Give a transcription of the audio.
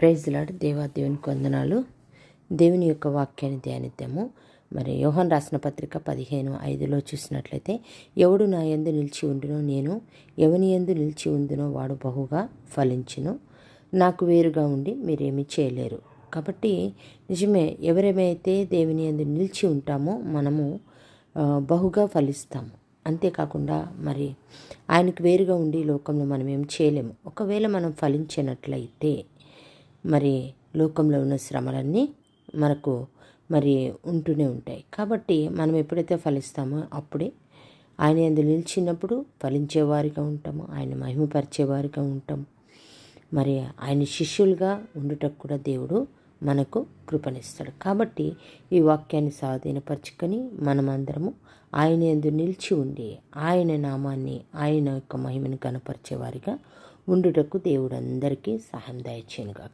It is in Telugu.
Praise lord. దేవునికి వందనాలు. దేవుని యొక్క వాక్యాన్ని ధ్యానిద్దాము. మరి యోహాను రాసిన పత్రిక 15:5 చూసినట్లయితే, ఎవడు నా యందు నిలిచి ఉండునో, నేను ఎవని యందు నిలిచి ఉందునో వాడు బహుగా ఫలించును. నాకు వేరుగా ఉండి మీరేమీ చేయలేరు. కాబట్టి నిజమే, ఎవరేమైతే దేవుని యందు నిలిచి ఉంటామో మనము బహుగా ఫలిస్తాము. అంతేకాకుండా మరి ఆయనకు వేరుగా ఉండి లోకంలో మనం ఏం చేయలేము. ఒకవేళ మనం ఫలించినట్లయితే మరి లోకంలో ఉన్న శ్రమలన్నీ మనకు మరి ఉంటూనే ఉంటాయి. కాబట్టి మనం ఎప్పుడైతే ఫలిస్తామో అప్పుడే ఆయన యందు నిలిచినప్పుడు ఫలించేవారిగా ఉంటాము, ఆయన మహిమపరిచేవారిగా ఉంటాము. మరి ఆయన శిష్యులుగా ఉండుటకు కూడా దేవుడు మనకు కృపనిస్తాడు. కాబట్టి ఈ వాక్యాన్ని స్వాధీనపరచుకొని మనమందరము ఆయన యందు నిలిచి ఉండి ఆయన నామాన్ని, ఆయన యొక్క మహిమను కనపరిచేవారిగా ఉండుటకు దేవుడు అందరికీ సహాయం దయచేయునుగాక.